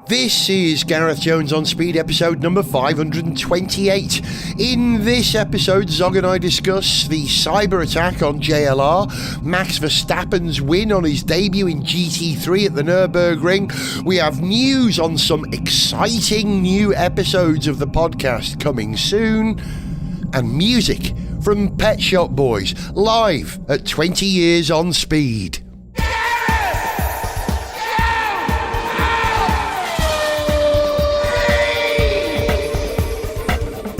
This is Gareth Jones on Speed, episode number 528. In this episode, Zog and I discuss the cyber attack on JLR, Max Verstappen's win on his debut in GT3 at the Nürburgring. We have news on some exciting new episodes of the podcast coming soon, and music from Pet Shop Boys, live at 20 Years on Speed.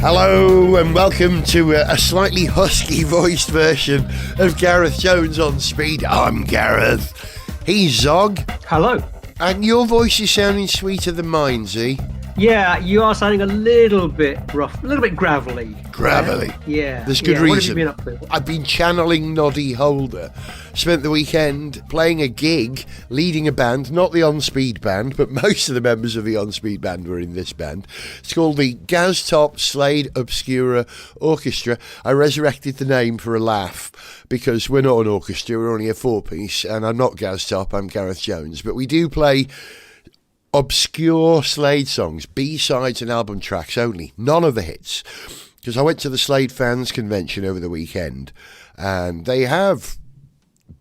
Hello and welcome to a slightly husky-voiced version of Gareth Jones on Speed. I'm Gareth. He's Zog. Hello. And your voice is sounding sweeter than mine, Z. Yeah, you are sounding a little bit rough, a little bit gravelly. Gravelly? Yeah. There's good reason. What have you been up to? I've been channeling Noddy Holder. Spent the weekend playing a gig, leading a band, not the On Speed band, but most of the members of the On Speed band were in this band. It's called the Gaztop Slade Obscura Orchestra. I resurrected the name for a laugh because we're not an orchestra, we're only a four-piece, and I'm not Gaztop, I'm Gareth Jones. But we do play obscure Slade songs, B-sides and album tracks only, none of the hits. Because I went to the Slade fans convention over the weekend, and they have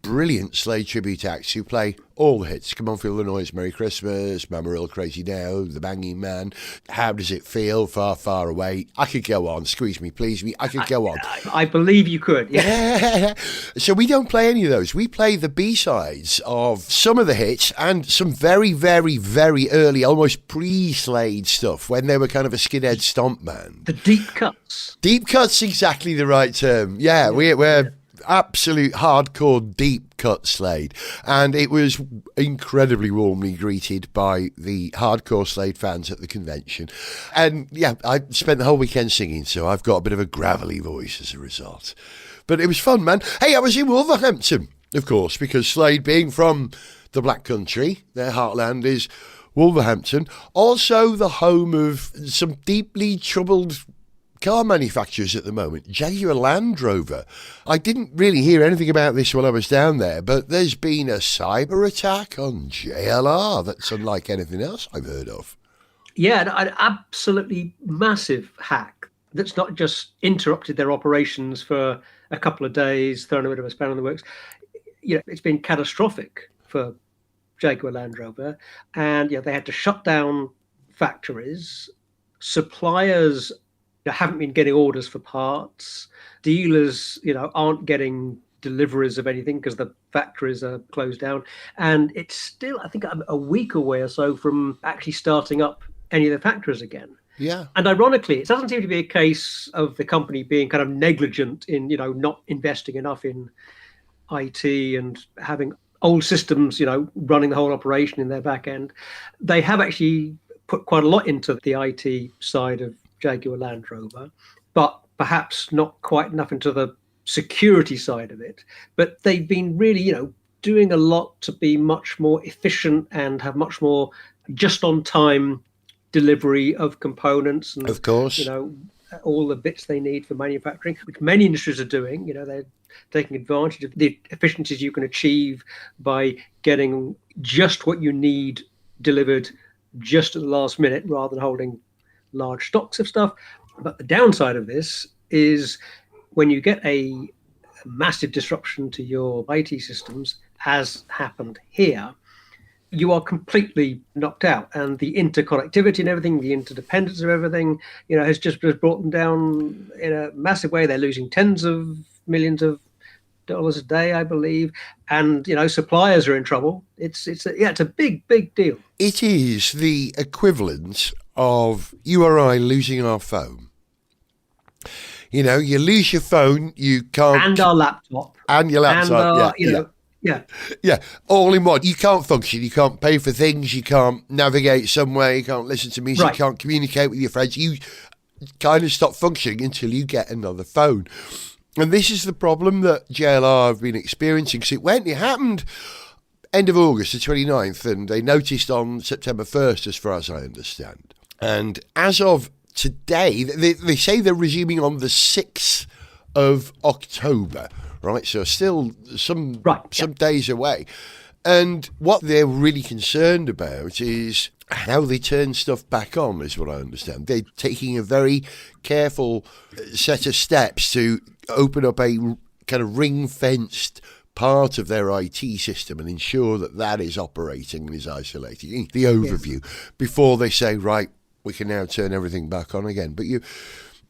brilliant Slade tribute acts who play all the hits. Come On Feel the Noise, Merry Christmas, Mamarillo Crazy Now, The Banging Man, How Does It Feel, Far, Far Away. I could go on, Squeeze Me, Please Me, I could go on. I believe you could, yeah. So we don't play any of those. We play the B-sides of some of the hits and some very, very, very early, almost pre-Slade stuff when they were kind of a skinhead stomp band. The deep cuts. Deep cuts, exactly the right term. Yeah, we're absolute hardcore deep cut Slade, and it was incredibly warmly greeted by the hardcore Slade fans at the convention. And yeah, I spent the whole weekend singing, so I've got a bit of a gravelly voice as a result. But it was fun, man. Hey, I was in Wolverhampton, of course, because Slade, being from the Black Country, their heartland is Wolverhampton, also the home of some deeply troubled car manufacturers at the moment, Jaguar Land Rover. I didn't really hear anything about this while I was down there, but there's been a cyber attack on JLR that's unlike anything else I've heard of. Yeah, an absolutely massive hack that's not just interrupted their operations for a couple of days, thrown a bit of a span in the works. You know, it's been catastrophic for Jaguar Land Rover, and they had to shut down factories. Suppliers haven't been getting orders for parts. Dealers, aren't getting deliveries of anything because the factories are closed down. And it's still, I think, a week away or so from actually starting up any of the factories again. Yeah. And ironically, it doesn't seem to be a case of the company being kind of negligent in, not investing enough in IT and having old systems, running the whole operation in their back end. They have actually put quite a lot into the IT side of Jaguar Land Rover, but perhaps not quite enough into the security side of it. But they've been really, doing a lot to be much more efficient and have much more just-on-time delivery of components and, of course, all the bits they need for manufacturing, which many industries are doing. They're taking advantage of the efficiencies you can achieve by getting just what you need delivered just at the last minute rather than holding large stocks of stuff. But the downside of this is when you get a massive disruption to your IT systems, as happened here, you are completely knocked out. And the interconnectivity and everything, the interdependence of everything, has just brought them down in a massive way. They're losing tens of millions of dollars a day, I believe. And, suppliers are in trouble. It's a big deal. It is the equivalent of you or I losing our phone. You lose your phone, you can't... And our laptop. And your laptop, Yeah, all in one. You can't function, you can't pay for things, you can't navigate somewhere, you can't listen to music, right. You can't communicate with your friends. You kind of stop functioning until you get another phone. And this is the problem that JLR have been experiencing. Because it happened end of August, the 29th, and they noticed on September 1st, as far as I understand. And as of today, they say they're resuming on the 6th of October, right? So still some days away. And what they're really concerned about is how they turn stuff back on is what I understand. They're taking a very careful set of steps to open up a kind of ring-fenced part of their IT system and ensure that that is operating and is isolated. The overview before they say, right, we can now turn everything back on again. But you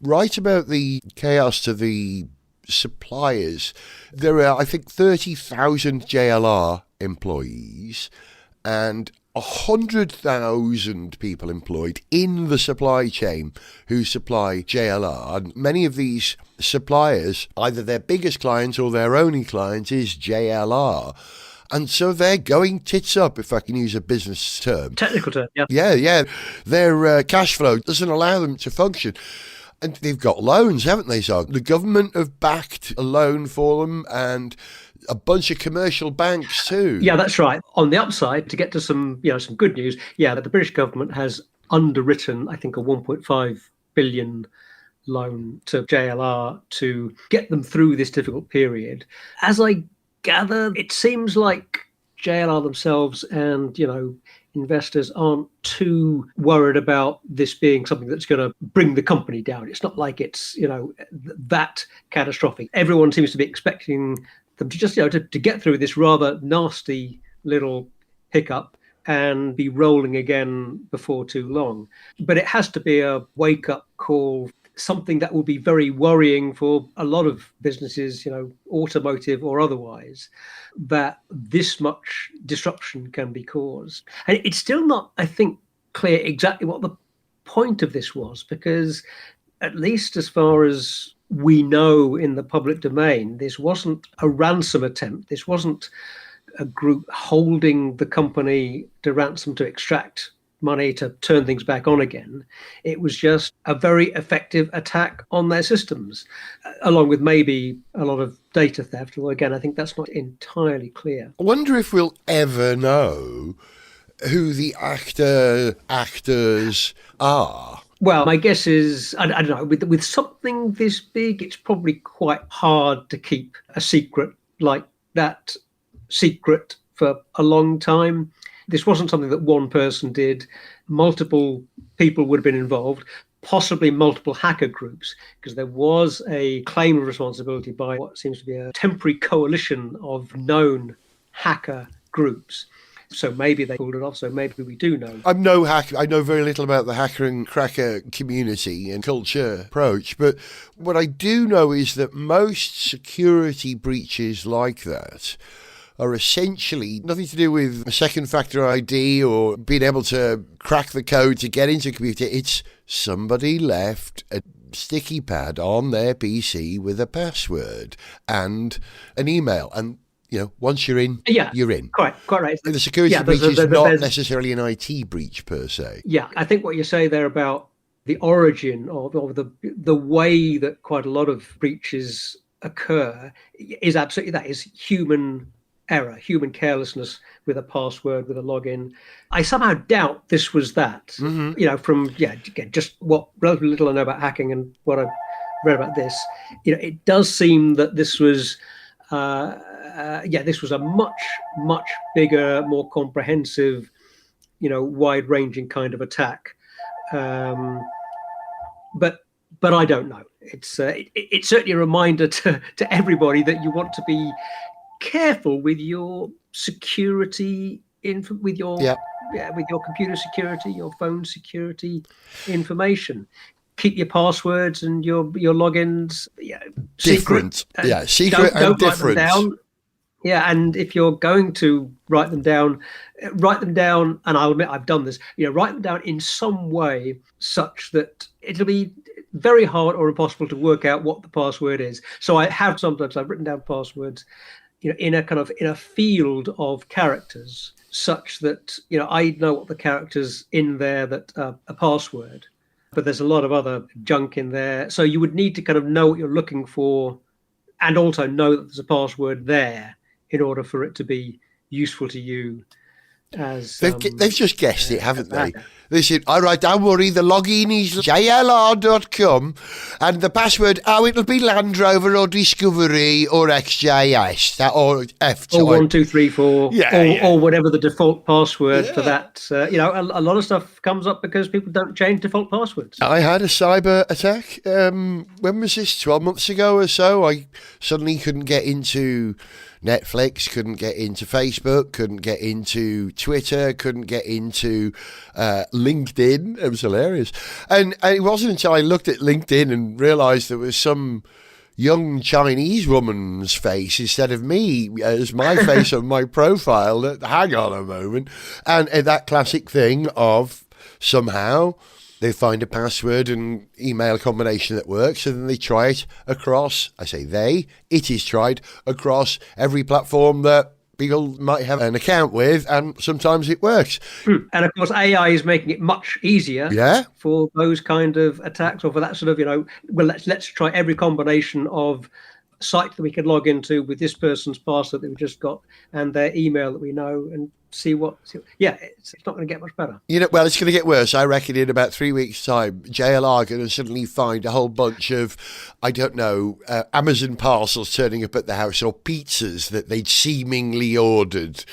write about the chaos to the suppliers. There are, I think, 30,000 JLR employees and 100,000 people employed in the supply chain who supply JLR. And many of these suppliers, either their biggest client or their only client is JLR. And so they're going tits up, if I can use a business term. Technical term, yeah. Yeah. Their cash flow doesn't allow them to function. And they've got loans, haven't they, so the government have backed a loan for them and a bunch of commercial banks too. Yeah, that's right. On the upside, to get to some good news, that the British government has underwritten, I think, a 1.5 billion loan to JLR to get them through this difficult period. As I gather, it seems like JLR themselves and, investors aren't too worried about this being something that's going to bring the company down. It's not like it's, that catastrophic. Everyone seems to be expecting them to just, to get through this rather nasty little hiccup and be rolling again before too long. But it has to be a wake-up call, something that will be very worrying for a lot of businesses, automotive or otherwise, that this much disruption can be caused. And it's still not, I think, clear exactly what the point of this was, because at least as far as we know in the public domain, this wasn't a ransom attempt. This wasn't a group holding the company to ransom to extract money to turn things back on again. It was just a very effective attack on their systems, along with maybe a lot of data theft. Although, again, I think that's not entirely clear. I wonder if we'll ever know who the actors are. Well, my guess is, I don't know, with something this big, it's probably quite hard to keep a secret like that secret for a long time. This wasn't something that one person did. Multiple people would have been involved, possibly multiple hacker groups, because there was a claim of responsibility by what seems to be a temporary coalition of known hacker groups. So maybe they pulled it off, so maybe we do know. I'm no hacker. I know very little about the hacker and cracker community and culture approach, but what I do know is that most security breaches like that are essentially nothing to do with a second factor ID or being able to crack the code to get into a computer. It's somebody left a sticky pad on their PC with a password and an email. And once you're in, you're in. Quite right. The security breach is not necessarily an IT breach per se. Yeah, I think what you say there about the origin of the way that quite a lot of breaches occur is absolutely that, is human error, human carelessness with a password, with a login. I somehow doubt this was that. Mm-hmm. From just what relatively little I know about hacking and what I've read about this, it does seem that this was. This was a much bigger, more comprehensive, wide-ranging kind of attack. But I don't know. It's certainly a reminder to everybody that you want to be careful with your security with your computer security, your phone security information. Keep your passwords and your logins different. Secret and different. Write them down. Yeah, and if you're going to write them down, and I'll admit I've done this, write them down in some way such that it'll be very hard or impossible to work out what the password is. So I've written down passwords, in a field of characters such that, I know what the characters in there that are a password. But there's a lot of other junk in there. So you would need to kind of know what you're looking for and also know that there's a password there in order for it to be useful to you. As they've just guessed it, haven't they? Listen, all right, don't worry. The login is jlr.com and the password, it'll be Land Rover or Discovery or XJS or F. Or 1234, or whatever the default password for that. A lot of stuff comes up because people don't change default passwords. I had a cyber attack. When was this? 12 months ago or so. I suddenly couldn't get into Netflix, couldn't get into Facebook, couldn't get into Twitter, couldn't get into LinkedIn. It was hilarious. And it wasn't until I looked at LinkedIn and realised there was some young Chinese woman's face instead of me as my face on my profile. Hang on a moment. And that classic thing of somehow they find a password and email combination that works, and then they try it across, I say it is tried across every platform that people might have an account with, and sometimes it works. And of course, AI is making it much easier for those kind of attacks, or for that sort of, let's try every combination of site that we can log into with this person's password that we just got and their email that we know, and see what. It's not going to get much better. Well, it's going to get worse. I reckon in about 3 weeks' time, JLR are going to suddenly find a whole bunch of, I don't know, Amazon parcels turning up at the house, or pizzas that they'd seemingly ordered.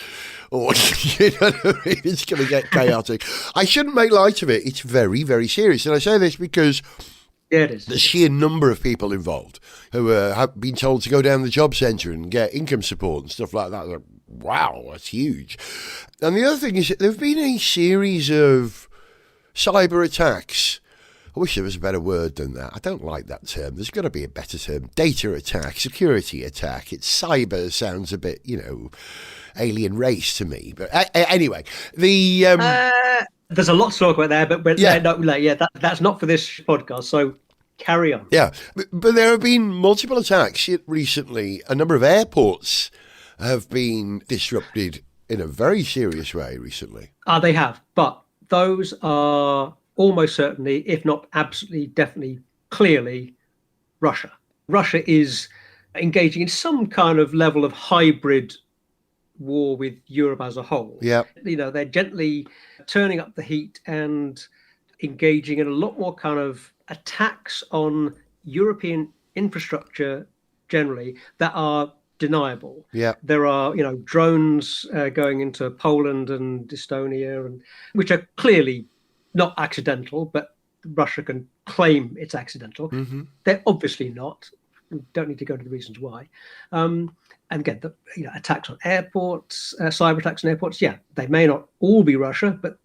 Or, it's going to get chaotic. I shouldn't make light of it. It's very, very serious. And I say this because it is. The sheer number of people involved who have been told to go down the job centre and get income support and stuff like that. Wow, that's huge. And the other thing is that there have been a series of cyber attacks. I wish there was a better word than that. I don't like that term. There's got to be a better term. Data attack, security attack. Cyber sounds a bit, alien race to me. But anyway, there's a lot to talk about there, but that's not for this podcast. So carry on. Yeah, but there have been multiple attacks recently. A number of airports have been disrupted in a very serious way recently. They have, but those are almost certainly, if not absolutely, definitely, clearly Russia. Russia is engaging in some kind of level of hybrid war with Europe as a whole. Yeah. They're gently turning up the heat and engaging in a lot more kind of attacks on European infrastructure generally that are deniable. Yeah. There are, drones going into Poland and Estonia, and which are clearly not accidental, but Russia can claim it's accidental. Mm-hmm. They're obviously not. We don't need to go into the reasons why. And again, attacks on airports, cyber attacks on airports. Yeah, they may not all be Russia, but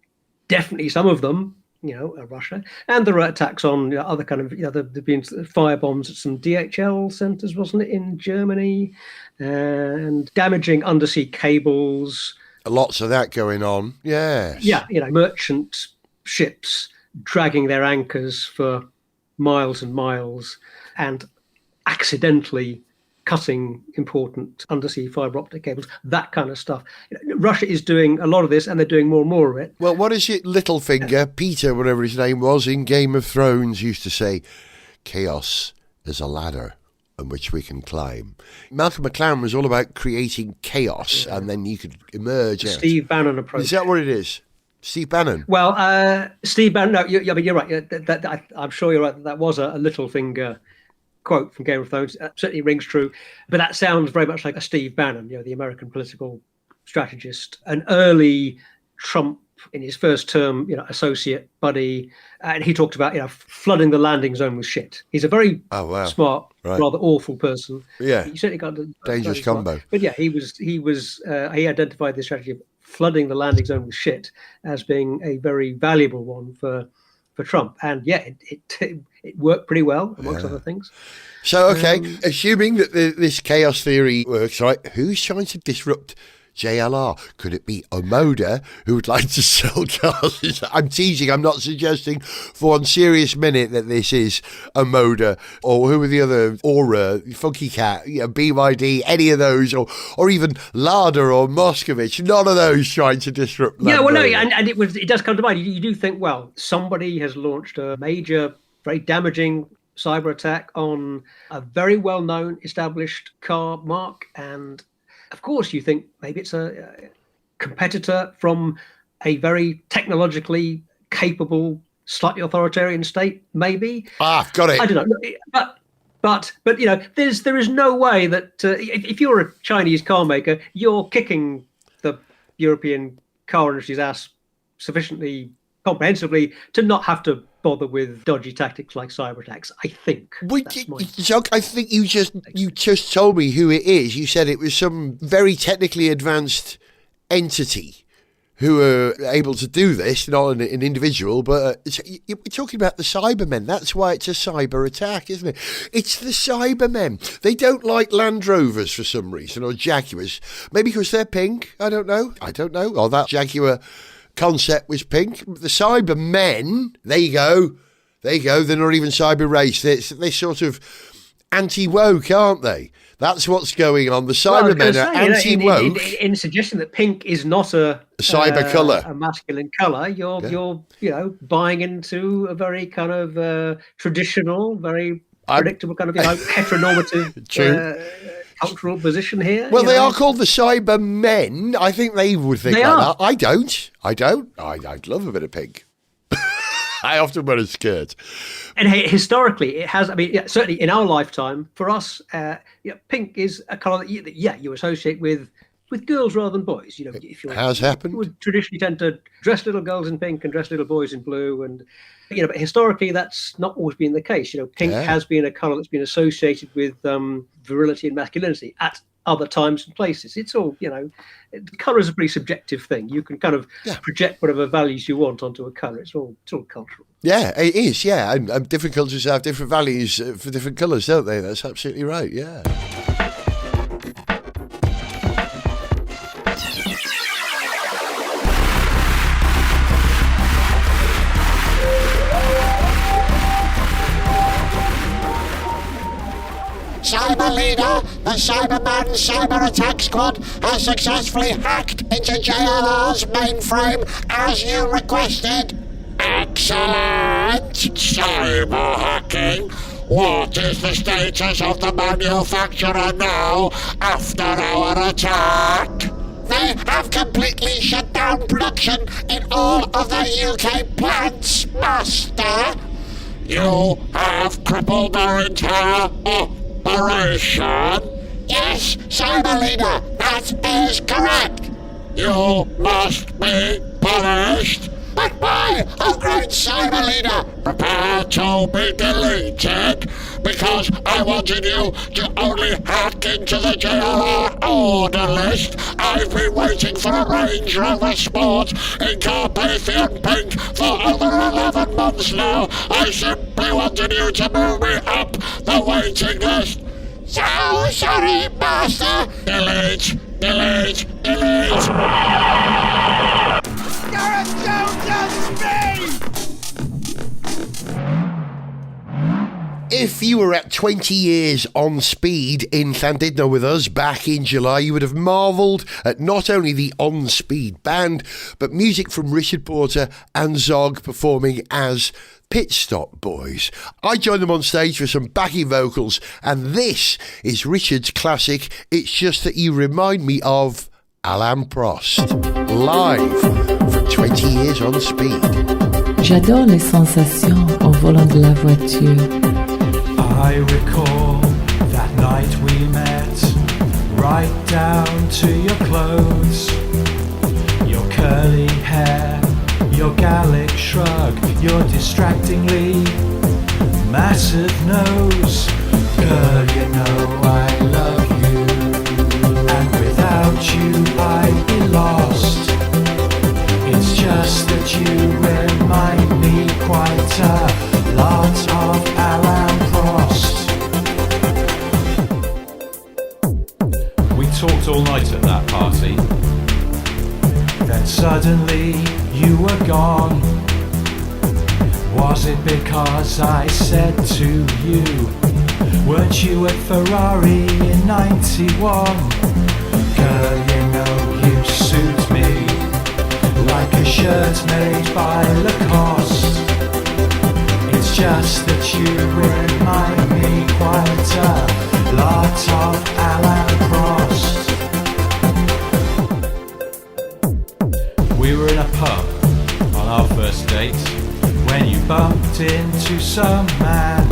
definitely some of them, are Russia. And there are attacks on other kind of, there've been fire bombs at some DHL centres, wasn't it, in Germany, and damaging undersea cables. Lots of that going on. Yes. Yeah, merchant ships dragging their anchors for miles and miles and accidentally cutting important undersea fibre optic cables, that kind of stuff. Russia is doing a lot of this, and they're doing more and more of it. Well, what is it, Littlefinger, Peter, whatever his name was, in Game of Thrones, used to say, chaos is a ladder on which we can climb. Malcolm McLaren was all about creating chaos, and then you could emerge out. Steve Bannon approach. Is that what it is? Steve Bannon? Well, Steve Bannon, no, you're right. I'm sure you're right. That was a Littlefinger quote from Game of Thrones. Certainly rings true, but that sounds very much like a Steve Bannon, the American political strategist, an early Trump in his first term, associate buddy, and he talked about flooding the landing zone with shit. He's a very smart, rather awful person. Yeah, he certainly got a dangerous combo. But yeah, he identified the strategy of flooding the landing zone with shit as being a very valuable one for Trump, and it worked pretty well amongst other things. So, okay, assuming that this chaos theory works, right, who's trying to disrupt JLR? Could it be Omoda, who would like to sell cars? I'm teasing, I'm not suggesting for one serious minute that this is Omoda, or who are the other, Aura, Funky Cat, BYD, any of those, or even Lada or Moscovich, none of those trying to disrupt Lamborghini. Yeah, well, no, and it does come to mind. You do think, well, somebody has launched a major, very damaging cyber attack on a very well-known, established car marque, and of course, you think maybe it's a competitor from a very technologically capable, slightly authoritarian state, maybe. Got it. I don't know. But there is no way that if you're a Chinese car maker, you're kicking the European car industry's ass sufficiently comprehensively to not have to bother with dodgy tactics like cyber attacks. I think. I think you just told me who it is. You said it was some very technically advanced entity who are able to do this, not an individual, but we're talking about the Cybermen. That's why it's a cyber attack, isn't it? It's the Cybermen. They don't like Land Rovers for some reason, or Jaguars. Maybe because they're pink. I don't know. Or that Jaguar concept was pink. The Cybermen, there you go. They're not even cyber race. They're sort of anti-woke, aren't they? That's what's going on. The Cybermen are anti-woke. In suggesting that pink is not a cyber colour, a masculine colour, you're buying into a very kind of traditional, very predictable kind of heteronormative cultural position here. Well, they are called the Cybermen. I think they would think like that. I don't. I'd love a bit of pink. I often wear a skirt. And historically, it has. I mean, certainly in our lifetime, for us, pink is a colour that you associate with girls rather than boys. If you're, has happened. You would traditionally tend to dress little girls in pink and dress little boys in blue, and but historically, that's not always been the case. Pink has been a colour that's been associated with virility and masculinity at other times and places. It's all, colour is a pretty subjective thing. You can kind of project whatever values you want onto a colour. It's all cultural. Yeah, it is, yeah. And different cultures have different values for different colours, don't they? That's absolutely right, yeah. Cyber leader, the Cyberman cyber attack squad has successfully hacked into JLR's mainframe as you requested. Excellent! Cyber hacking? What is the status of the manufacturer now after our attack? They have completely shut down production in all of the UK plants, Master. You have crippled our entire operation? Yes, Cyber Leader, that is correct. You must be punished. But why, oh great Cyber Leader? Prepare to be deleted, because I wanted you to only hack into the JLR order list. I've been waiting for a Range Rover Sport in Carpathian pink for over 11 months now. I simply wanted you to move me up the waiting list. So sorry, Master. Delete. Gareth, don't touch me! If you were at 20 years on speed in Llandudno with us back in July, you would have marvelled at not only the on-speed band, but music from Richard Porter and Zog performing as Pit Stop Boys. I joined them on stage for some backing vocals, and this is Richard's classic, It's Just That You Remind Me Of Alain Prost, live from 20 years on speed. J'adore les sensations en volant de la voiture. I recall that night we met, right down to your clothes, your curly hair, your Gallic shrug, your distractingly massive nose. Girl, you know I love you, and without you I'd be lost. It's just that you remind me quite a lot of Alain Prost. We talked all night at that party. Then suddenly you were gone. Was it because I said to you, weren't you at Ferrari in 91? Girl, you know you suit me like a shirt made by Lacoste. It's just that you remind me quite a lot of Alain Prost. We were in a pub on our first date. date when you bumped into some man.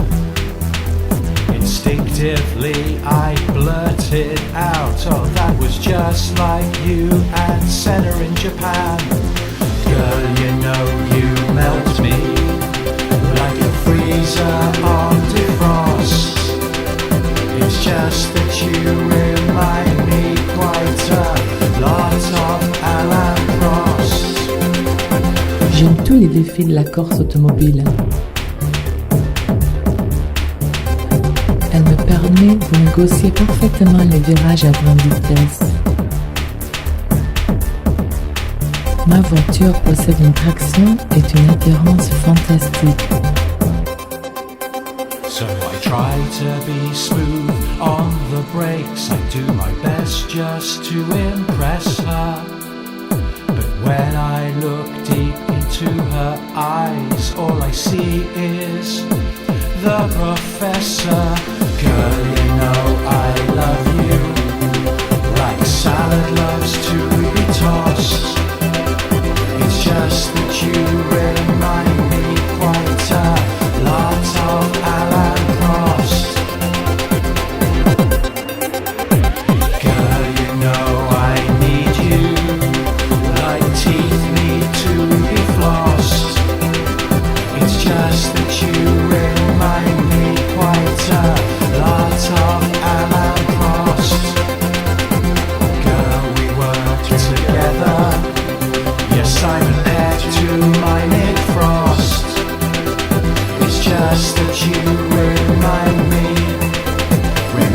Instinctively I blurted out, oh, that was just like you and Senna in Japan. Girl, you know you melt me like a freezer on defrost. It's just that you remind me quite a lot of Alain Prost. J'aime tous les défis de la course automobile. Elle me permet de négocier parfaitement les virages à grande vitesse. Ma voiture possède une traction et une adhérence fantastique. So I try to be smooth on the brakes. I do my best just to impress her. But when I look deep into her eyes, all I see is the professor. Girl, you know I love you like salad loves to be tossed. It's just that you remind me quite a lot of Alain Prost. Girl, you know I need you like teeth need to be flossed. It's just that you remind me quite a lot of Alain Prost. Girl, we worked together. Yes, I'm an heir to my Nick Frost. It's just that you remind me of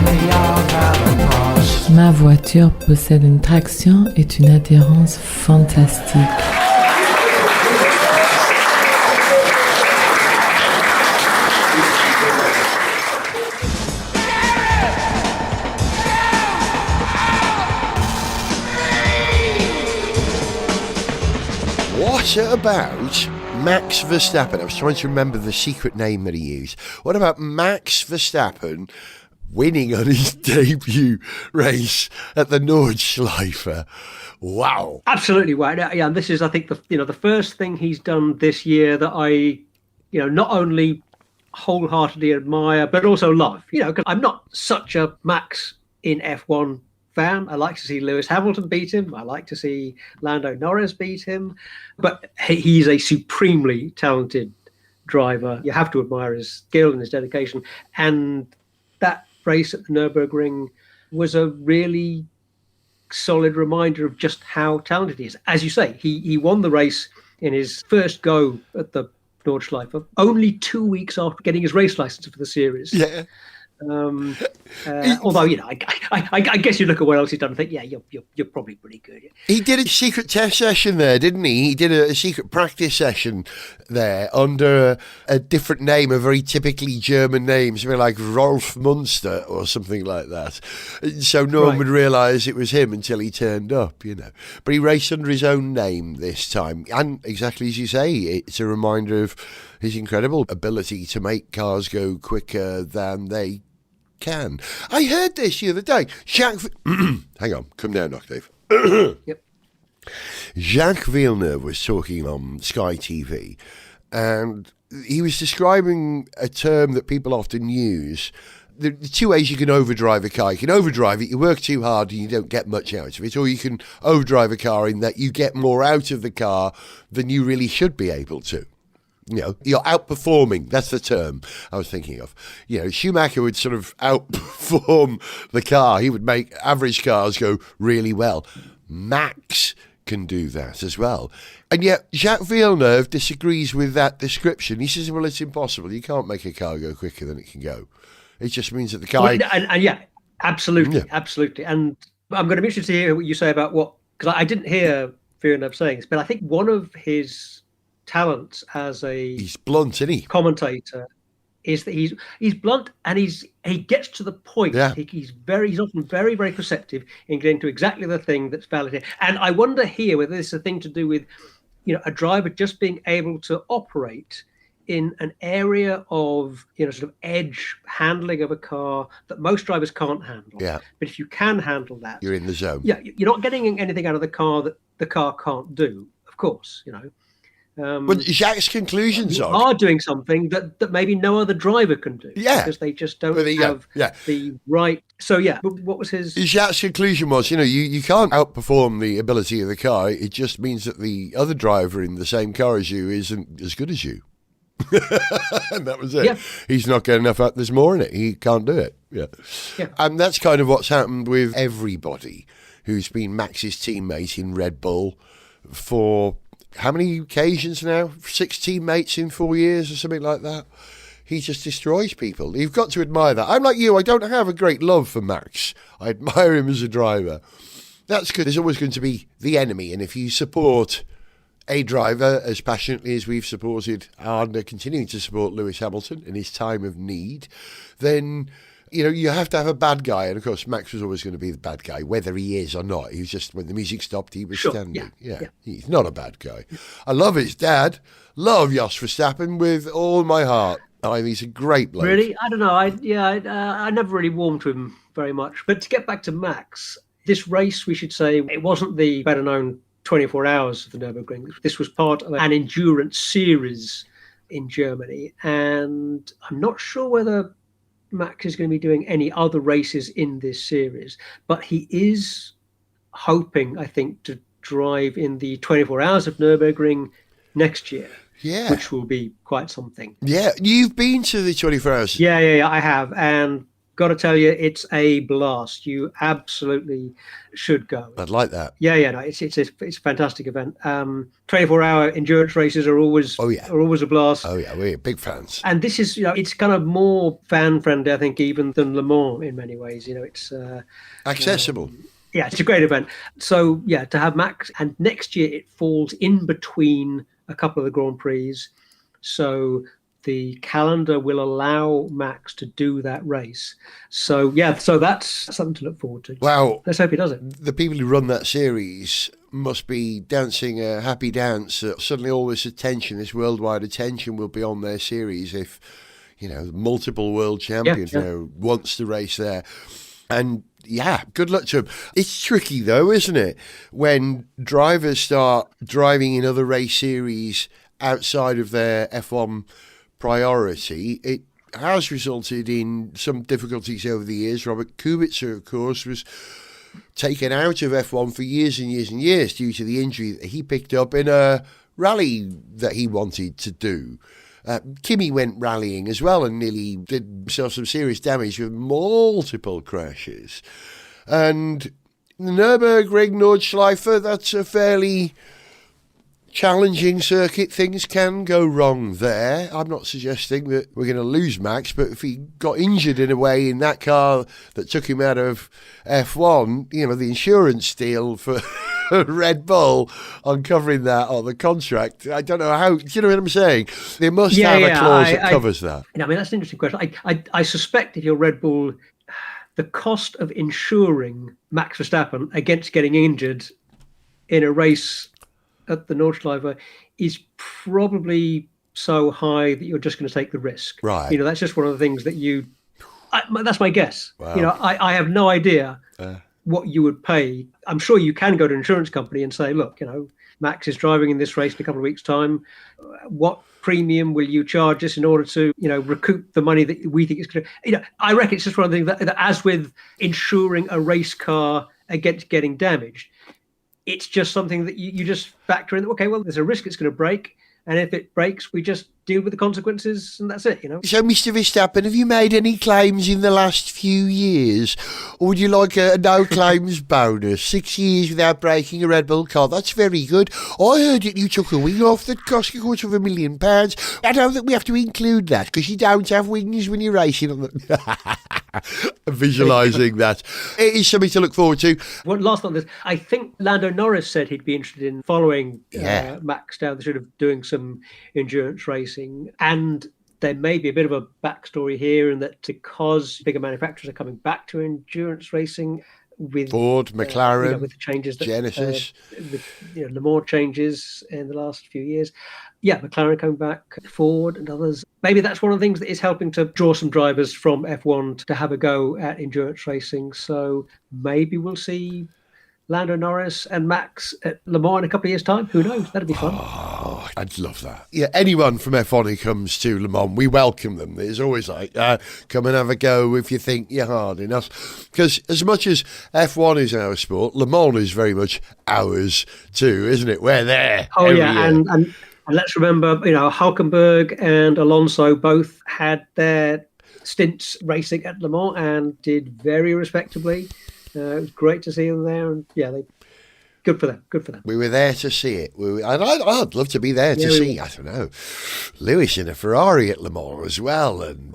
Alain Prost. Ma voiture possède une traction et une adhérence fantastique. What about Max Verstappen? I was trying to remember the secret name that he used. What about Max Verstappen winning on his debut race at the Norschleife? Wow. Absolutely wow. Yeah, and this is, I think, the first thing he's done this year that I, not only wholeheartedly admire but also love. Because I'm not such a Max in F1 fan. I like to see Lewis Hamilton beat him. I like to see Lando Norris beat him. But he's a supremely talented driver. You have to admire his skill and his dedication. And that race at the Nürburgring was a really solid reminder of just how talented he is. As you say, he won the race in his first go at the Nordschleife, only 2 weeks after getting his race license for the series. Yeah. Although, I guess you look at what else he's done and think, yeah, you're probably pretty good. He did a secret test session there, didn't he? He did a secret practice session there under a different name, a very typically German name, something like Rolf Munster or something like that. So no one would realise it was him until he turned up, But he raced under his own name this time. And exactly as you say, it's a reminder of his incredible ability to make cars go quicker than they can. I heard this the other day. Hang on, come down, Octave. Yep. Jacques Villeneuve was talking on Sky TV, and he was describing a term that people often use. The two ways you can overdrive a car. You can overdrive it, you work too hard and you don't get much out of it, or you can overdrive a car in that you get more out of the car than you really should be able to. You're outperforming. That's the term I was thinking of. Schumacher would sort of outperform the car. He would make average cars go really well. Max can do that as well. And yet Jacques Villeneuve disagrees with that description. He says, well, it's impossible. You can't make a car go quicker than it can go. It just means that the car... Well, and yeah, absolutely, absolutely. And I'm going to be interested to hear what you say about because I didn't hear Villeneuve saying this, but I think one of his talents as he's blunt, isn't he? Commentator is that he's blunt and he gets to the point. Yeah. He's often very, very perceptive in getting to exactly the thing that's valid here. And I wonder here whether this is a thing to do with a driver just being able to operate in an area of sort of edge handling of a car that most drivers can't handle. Yeah. But if you can handle that, you're in the zone. Yeah, you're not getting anything out of the car that the car can't do. of course, you know. But Jacques' conclusions You are are doing something that maybe no other driver can do. Yeah. Because they just don't Well, there you go. have Yeah. the right. So, yeah, but what was his. Jacques' conclusion was, you can't outperform the ability of the car. It just means that the other driver in the same car as you isn't as good as you. And that was it. Yeah. He's not getting enough out. There's more in it. He can't do it. Yeah. And that's kind of what's happened with everybody who's been Max's teammate in Red Bull for how many occasions now? 6 teammates in 4 years or something like that. He just destroys people. You've got to admire that. I'm like you. I don't have a great love for Max. I admire him as a driver. That's good. There's always going to be the enemy. And if you support a driver as passionately as we've supported and are continuing to support Lewis Hamilton in his time of need, then you have to have a bad guy. And of course, Max was always going to be the bad guy, whether he is or not. He was just, when the music stopped, he was standing. Yeah. He's not a bad guy. I love his dad. Love Jos Verstappen with all my heart. He's a great bloke. Really? I don't know. I never really warmed to him very much. But to get back to Max, this race, we should say, it wasn't the better known 24 hours of the Nürburgring. This was part of an endurance series in Germany. And I'm not sure whether Max is going to be doing any other races in this series, but he is hoping, I think, to drive in the 24 hours of Nürburgring next year. Yeah. Which will be quite something. Yeah. You've been to the 24 hours. Yeah, I have. And got to tell you, it's a blast. You absolutely should go. I'd like that. Yeah, no, it's a fantastic event. 24-hour endurance races are always a blast. Oh yeah, we're big fans. And this is, it's kind of more fan friendly, I think, even than Le Mans in many ways. It's accessible. Yeah, it's a great event. So yeah, to have Max, and next year it falls in between a couple of the Grand Prix. So the calendar will allow Max to do that race. So yeah, so that's something to look forward to. Wow. Let's hope he does it. The people who run that series must be dancing a happy dance. Suddenly all this attention, this worldwide attention will be on their series if, multiple world champions wants to race there. And yeah, good luck to him. It's tricky though, isn't it? When drivers start driving in other race series outside of their F1 priority, it has resulted in some difficulties over the years. Robert Kubica, of course, was taken out of F1 for years and years and years due to the injury that he picked up in a rally that he wanted to do. Kimi went rallying as well and nearly did himself some serious damage with multiple crashes. And the Nürburgring, Norschleife, that's a fairly challenging circuit. Things can go wrong there. I'm not suggesting that we're going to lose Max, but if he got injured in a way in that car that took him out of F1, the insurance deal for Red Bull on covering that on the contract, I don't know how, do you know what I'm saying? They must have a clause that covers that. I mean, that's an interesting question. I suspect if you're Red Bull, the cost of insuring Max Verstappen against getting injured in a race at the Norschleife is probably so high that you're just going to take the risk. Right. That's just one of the things that that's my guess. Wow. I have no idea what you would pay. I'm sure you can go to an insurance company and say, look, Max is driving in this race in a couple of weeks' time. What premium will you charge us in order to, recoup the money that we think is going to, I reckon it's just one of the things that as with insuring a race car against getting damaged, it's just something that you just factor in. Okay, well, there's a risk it's going to break. And if it breaks, we just deal with the consequences and that's it, So, Mr. Verstappen, have you made any claims in the last few years? Or would you like a no claims bonus? 6 years without breaking a Red Bull car. That's very good. I heard that you took a wing off that cost £250,000. I don't think we have to include that because you don't have wings when you're racing on the... Visualising that. It is something to look forward to. One last on this. I think Lando Norris said he'd be interested in following Max down the sort of doing some endurance racing. And there may be a bit of a backstory here in that because bigger manufacturers are coming back to endurance racing with Ford, McLaren, with the changes that, Genesis, with Le Mans changes in the last few years. Yeah, McLaren coming back, Ford and others. Maybe that's one of the things that is helping to draw some drivers from F1 to have a go at endurance racing. So maybe we'll see Lando Norris and Max at Le Mans in a couple of years' time? Who knows? That'd be fun. Oh, I'd love that. Yeah, anyone from F1 who comes to Le Mans, we welcome them. There's always like, come and have a go if you think you're hard enough. Because as much as F1 is our sport, Le Mans is very much ours too, isn't it? We're there. Oh, every yeah. year. And let's remember, Hulkenberg and Alonso both had their stints racing at Le Mans and did very respectably. It was great to see them there, and good for them. Good for them. We were there to see it. I'd love to be there to see, I don't know, Lewis in a Ferrari at Le Mans as well. And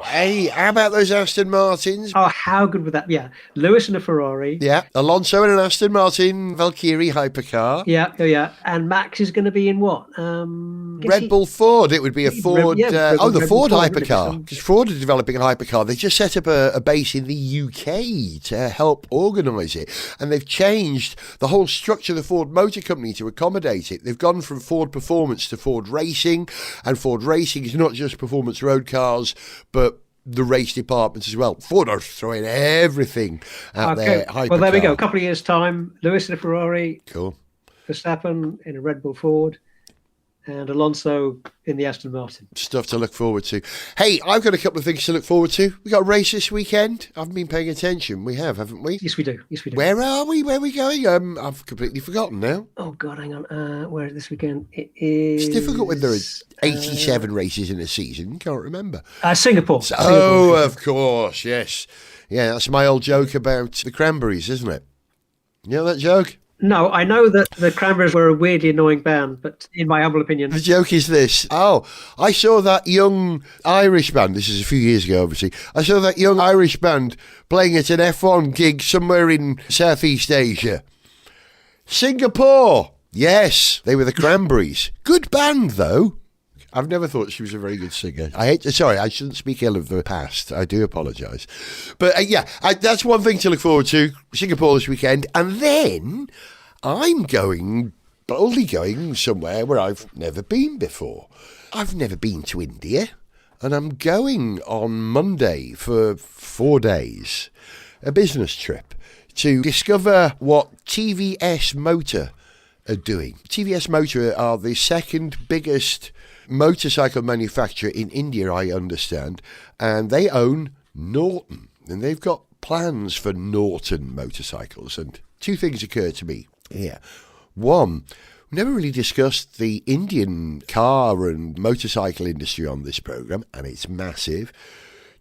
hey, how about those Aston Martins? Oh, how good would that be? Yeah, Lewis in a Ferrari. Yeah, Alonso in an Aston Martin Valkyrie hypercar. Yeah. And Max is going to be in what? Red Bull Ford. It would be a Ford. The Ford hypercar. Because Ford are developing a hypercar. They just set up a base in the UK to help organise it, and they've changed the whole structure of the Ford Motor Company to accommodate it. They've gone from Ford Performance to Ford Racing, and Ford Racing is not just performance road cars, but the race departments as well. Ford are throwing everything out there. Well, there we go. A couple of years' time, Lewis in a Ferrari. Cool. Verstappen in a Red Bull Ford. And Alonso in the Aston Martin. Stuff to look forward to. Hey, I've got a couple of things to look forward to. We got a race this weekend. I haven't been paying attention. We have, haven't we? Yes, we do. Where are we? Where are we going? I've completely forgotten now. Oh, God, hang on. Where is this weekend? It is... It's difficult when there are 87 races in a season. You can't remember. Singapore. Of course, yes. Yeah, that's my old joke about the Cranberries, isn't it? You know that joke? No, I know that the Cranberries were a weirdly annoying band, but in my humble opinion... The joke is this. I saw that young Irish band, this is a few years ago, obviously. I saw that young Irish band playing at an F1 gig somewhere in Southeast Asia. Singapore! Yes, they were the Cranberries. Good band, though. I've never thought she was a very good singer. I shouldn't speak ill of the past. I do apologise. But that's one thing to look forward to. Singapore this weekend. And then I'm boldly going somewhere where I've never been before. I've never been to India. And I'm going on Monday for 4 days. A business trip to discover what TVS Motor are doing. TVS Motor are the second biggest motorcycle manufacturer in India, I understand, and they own Norton, and they've got plans for Norton motorcycles. And two things occur to me here. One, we never really discussed the Indian car and motorcycle industry on this programme, and it's massive.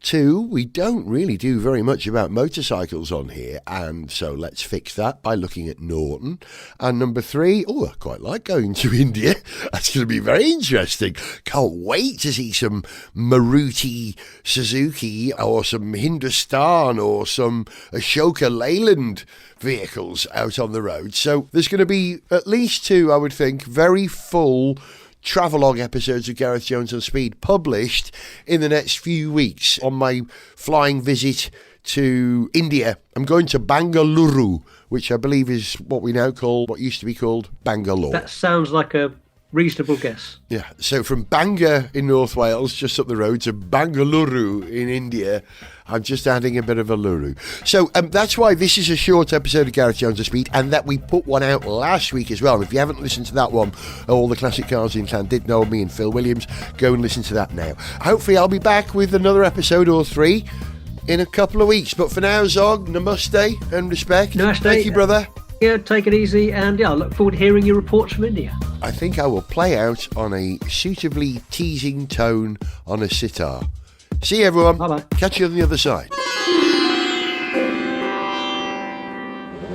Two, we don't really do very much about motorcycles on here, and so let's fix that by looking at Norton. And number three, I quite like going to India. That's going to be very interesting. Can't wait to see some Maruti Suzuki or some Hindustan or some Ashoka Leyland vehicles out on the road. So there's going to be at least two, I would think, very full travelogue episodes of Gareth Jones on Speed published in the next few weeks on my flying visit to India. I'm going to Bangalore, which I believe is what used to be called Bangalore. That sounds like a reasonable guess. Yeah, so from Bangor in North Wales, just up the road, to Bangalore in India, I'm just adding a bit of a luru. So that's why this is a short episode of Gareth Jones on Speed, and that we put one out last week as well. If you haven't listened to that one, all the classic cars in town did know me and Phil Williams, go and listen to that now. Hopefully I'll be back with another episode or three in a couple of weeks. But for now, Zog, namaste and respect. Namaste. Thank you, brother. Yeah, take it easy, and I look forward to hearing your reports from India. I think I will play out on a suitably teasing tone on a sitar. See you, everyone. Bye-bye. Catch you on the other side.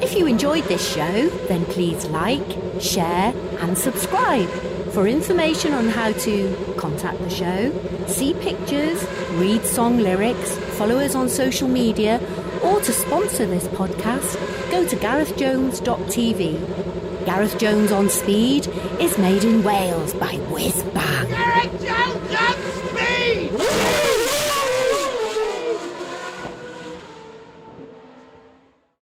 If you enjoyed this show, then please like, share and subscribe. For information on how to contact the show, see pictures, read song lyrics, follow us on social media, or to sponsor this podcast, go to garethjones.tv. Gareth Jones on Speed is made in Wales by Whiz Bang. Gareth Jones!